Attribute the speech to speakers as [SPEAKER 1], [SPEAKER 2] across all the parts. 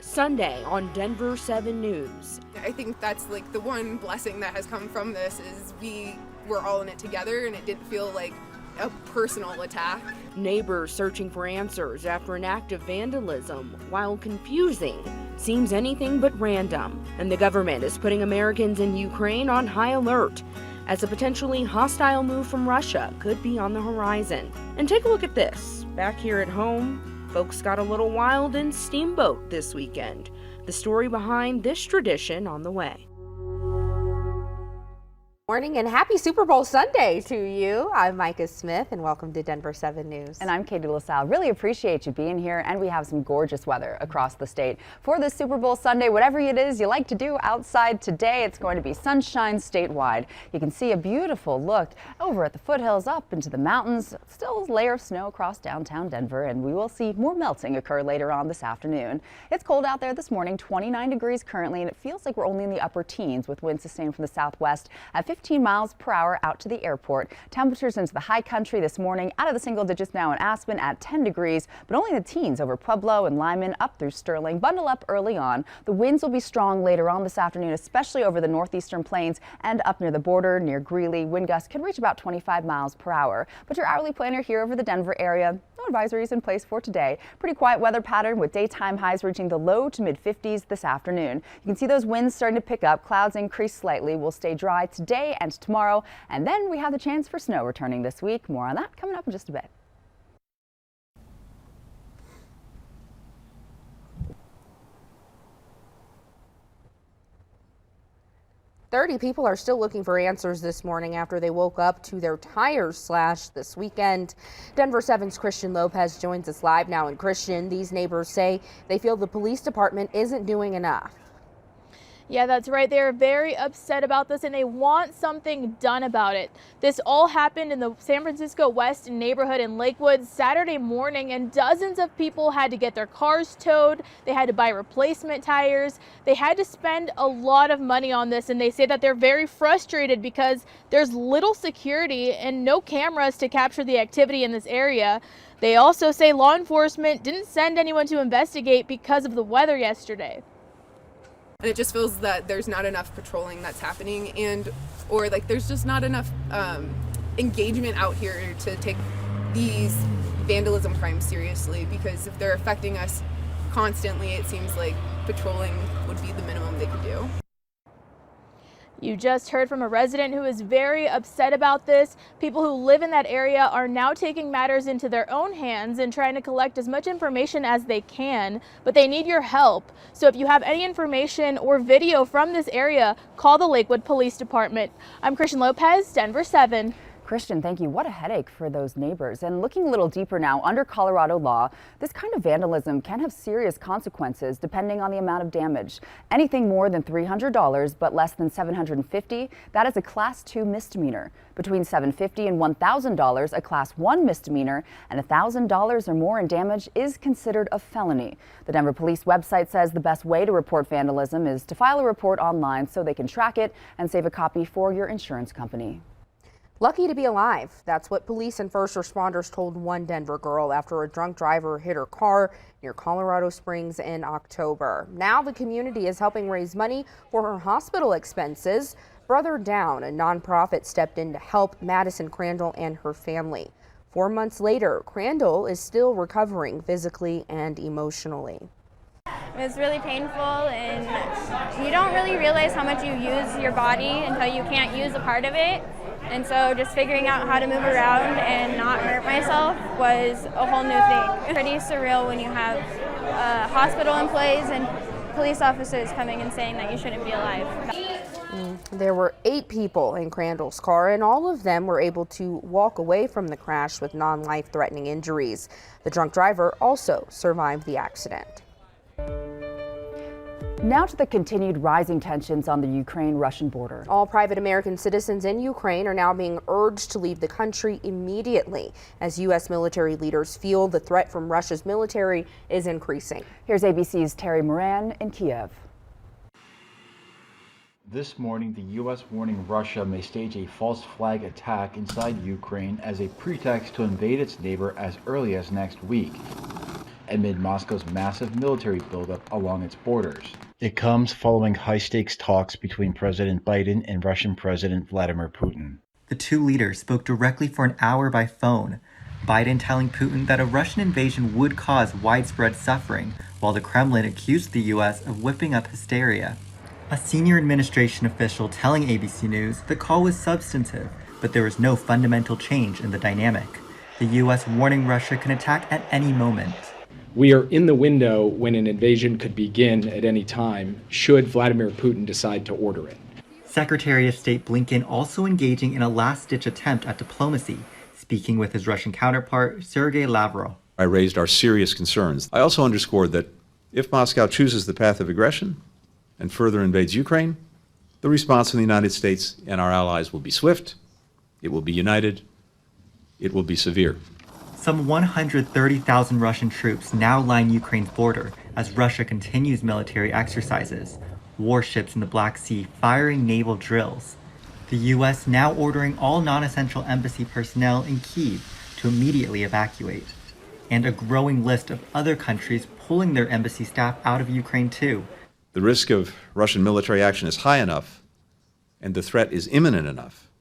[SPEAKER 1] Sunday on Denver 7 News.
[SPEAKER 2] I think that's like the one blessing that has come from this is we were all in it together and it didn't feel like a personal attack.
[SPEAKER 1] Neighbors searching for answers after an act of vandalism, while confusing, seems anything but random. And the government is putting Americans in Ukraine on high alert, as a potentially hostile move from Russia could be on the horizon. And take a look at this. Back here at home, folks got a little wild in Steamboat this weekend. The story behind this tradition on the way.
[SPEAKER 3] Morning and happy Super Bowl Sunday to you. I'm Micah Smith and welcome to Denver 7 News.
[SPEAKER 4] And I'm Katie LaSalle. Really appreciate you being here, and we have some gorgeous weather across the state. For this Super Bowl Sunday, whatever it is you like to do outside today, it's going to be sunshine statewide. You can see a beautiful look over at the foothills up into the mountains. Still a layer of snow across downtown Denver, and we will see more melting occur later on this afternoon. It's cold out there this morning, 29 degrees currently, and it feels like we're only in the upper teens with winds sustained from the southwest at 15 miles per hour out to the airport. Temperatures into the high country this morning out of the single digits now in Aspen at 10 degrees, but only in the teens over Pueblo and Lyman up through Sterling. Bundle up early on. The winds will be strong later on this afternoon, especially over the northeastern plains and up near the border near Greeley. Wind gusts can reach about 25 miles per hour. But your hourly planner here over the Denver area, no advisories in place for today. Pretty quiet weather pattern with daytime highs reaching the low to mid 50s this afternoon. You can see those winds starting to pick up. Clouds increase slightly. We'll stay dry today and tomorrow, and then we have the chance for snow returning this week. More on that coming up in just a bit.
[SPEAKER 3] "30 people are still looking for answers this morning after they woke up to their tires slashed this weekend. Denver 7's Christian Lopez joins us live now. And Christian, these neighbors say they feel the police department isn't doing enough.
[SPEAKER 5] Yeah, that's right. They're very upset about this and they want something done about it. This all happened in the San Francisco West neighborhood in Lakewood Saturday morning, and dozens of people had to get their cars towed. They had to buy replacement tires. They had to spend a lot of money on this, and they say that they're very frustrated because there's little security and no cameras to capture the activity in this area. They also say law enforcement didn't send anyone to investigate because of the weather yesterday.
[SPEAKER 2] And it just feels that there's not enough patrolling that's happening, or like there's just not enough engagement out here to take these vandalism crimes seriously, because if they're affecting us constantly, it seems like patrolling would be the minimum they could do.
[SPEAKER 5] You just heard from a resident who is very upset about this. People who live in that area are now taking matters into their own hands and trying to collect as much information as they can, but they need your help. So if you have any information or video from this area, call the Lakewood Police Department. I'm Christian Lopez, Denver 7.
[SPEAKER 4] Christian, thank you. What a headache for those neighbors. And looking a little deeper now, under Colorado law, this kind of vandalism can have serious consequences depending on the amount of damage. Anything more than $300 but less than $750, that is a Class 2 misdemeanor. Between $750 and $1,000, a Class 1 misdemeanor, and $1,000 or more in damage is considered a felony. The Denver Police website says the best way to report vandalism is to file a report online so they can track it and save a copy for your insurance company.
[SPEAKER 3] Lucky to be alive. That's what police and first responders told one Denver girl after a drunk driver hit her car near Colorado Springs in October. Now the community is helping raise money for her hospital expenses. Brother Down, a nonprofit, stepped in to help Madison Crandall and her family. 4 months later, Crandall is still recovering physically and emotionally.
[SPEAKER 6] It was really painful, and you don't really realize how much you use your body until you can't use a part of it. And so just figuring out how to move around and not hurt myself was a whole new thing. Pretty surreal when you have a hospital employees and police officers coming and saying that you shouldn't be alive.
[SPEAKER 3] There were 8 people in Crandall's car, and all of them were able to walk away from the crash with non-life-threatening injuries. The drunk driver also survived the accident.
[SPEAKER 4] Now to the continued rising tensions on the Ukraine-Russian border.
[SPEAKER 3] All private American citizens in Ukraine are now being urged to leave the country immediately as U.S. military leaders feel the threat from Russia's military is increasing.
[SPEAKER 4] Here's ABC's Terry Moran in Kiev.
[SPEAKER 7] This morning, the U.S. warning Russia may stage a false flag attack inside Ukraine as a pretext to invade its neighbor as early as next week. amid Moscow's massive military buildup along its borders. It comes following high-stakes talks between President Biden and Russian President Vladimir Putin.
[SPEAKER 8] The two leaders spoke directly for an hour by phone, Biden telling Putin that a Russian invasion would cause widespread suffering, while the Kremlin accused the U.S. of whipping up hysteria. A senior administration official telling ABC News the call was substantive, but there was no fundamental change in the dynamic. The U.S. warning Russia can attack at any moment.
[SPEAKER 9] We are in the window when an invasion could begin at any time, should Vladimir Putin decide to order it.
[SPEAKER 8] Secretary of State Blinken also engaging in a last-ditch attempt at diplomacy, speaking with his Russian counterpart, Sergei Lavrov.
[SPEAKER 10] I raised our serious concerns. I also underscored that if Moscow chooses the path of aggression and further invades Ukraine, the response from the United States and our allies will be swift, it will be united, it will be severe.
[SPEAKER 8] Some 130,000 Russian troops now line Ukraine's border as Russia continues military exercises, warships in the Black Sea firing naval drills. The U.S. now ordering all non-essential embassy personnel in Kyiv to immediately evacuate, and a growing list of other countries pulling their embassy staff out of Ukraine too.
[SPEAKER 10] The risk of Russian military action is high enough, and the threat is imminent enough,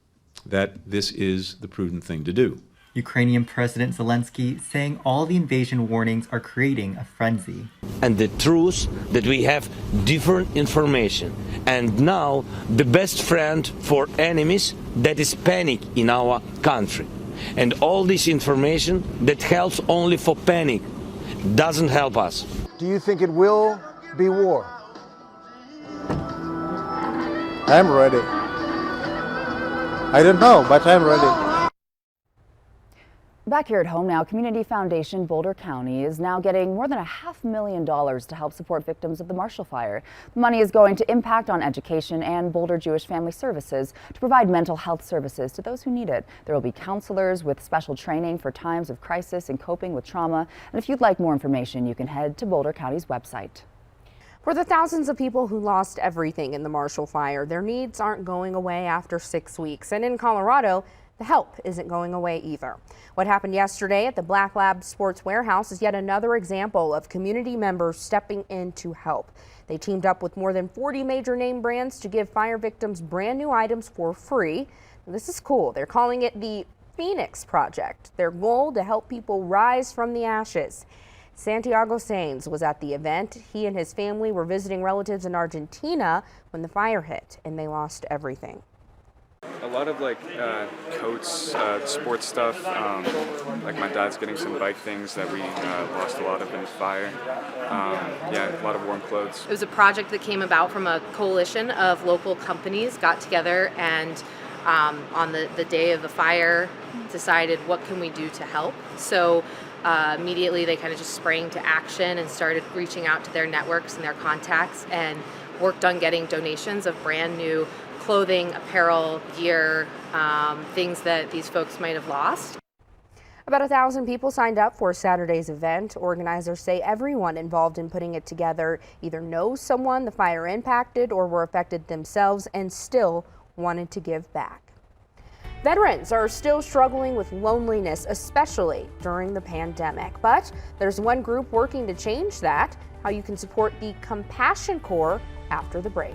[SPEAKER 10] that this is the prudent thing to do.
[SPEAKER 8] Ukrainian President Zelensky saying all the invasion warnings are creating a frenzy.
[SPEAKER 11] And the truth that we have different information. And now the best friend for enemies, that is panic in our country. And all this information that helps only for panic doesn't help us.
[SPEAKER 12] Do you think it will be war? I'm ready. I don't know, but I'm ready.
[SPEAKER 4] Back here at home now, Community Foundation Boulder County is now getting more than $500,000 to help support victims of the Marshall Fire. The money is going to impact on education and Boulder Jewish Family Services to provide mental health services to those who need it. There will be counselors with special training for times of crisis and coping with trauma. And if you'd like more information, you can head to Boulder County's website.
[SPEAKER 3] For the thousands of people who lost everything in the Marshall Fire, their needs aren't going away after 6 weeks. And in Colorado, the help isn't going away either. What happened yesterday at the Black Lab Sports Warehouse is yet another example of community members stepping in to help. They teamed up with more than 40 major name brands to give fire victims brand new items for free. This is cool. They're calling it the Phoenix Project. Their goal to help people rise from the ashes. Santiago Sainz was at the event. He and his family were visiting relatives in Argentina when the fire hit, and they lost everything.
[SPEAKER 13] A lot of coats, sports stuff. Like my dad's getting some bike things that we lost a lot of in the fire. Yeah, a lot of warm clothes.
[SPEAKER 1] It was a project that came about from a coalition of local companies got together and on the day of the fire decided what can we do to help. So immediately they kind of just sprang to action and started reaching out to their networks and their contacts and worked on getting donations of brand new clothing, apparel, gear, things that these folks might have lost.
[SPEAKER 3] About 1,000 people signed up for Saturday's event. Organizers say everyone involved in putting it together either knows someone the fire impacted or were affected themselves and still wanted to give back. Veterans are still struggling with loneliness, especially during the pandemic. But there's one group working to change that, how you can support the Compassion Corps after the break.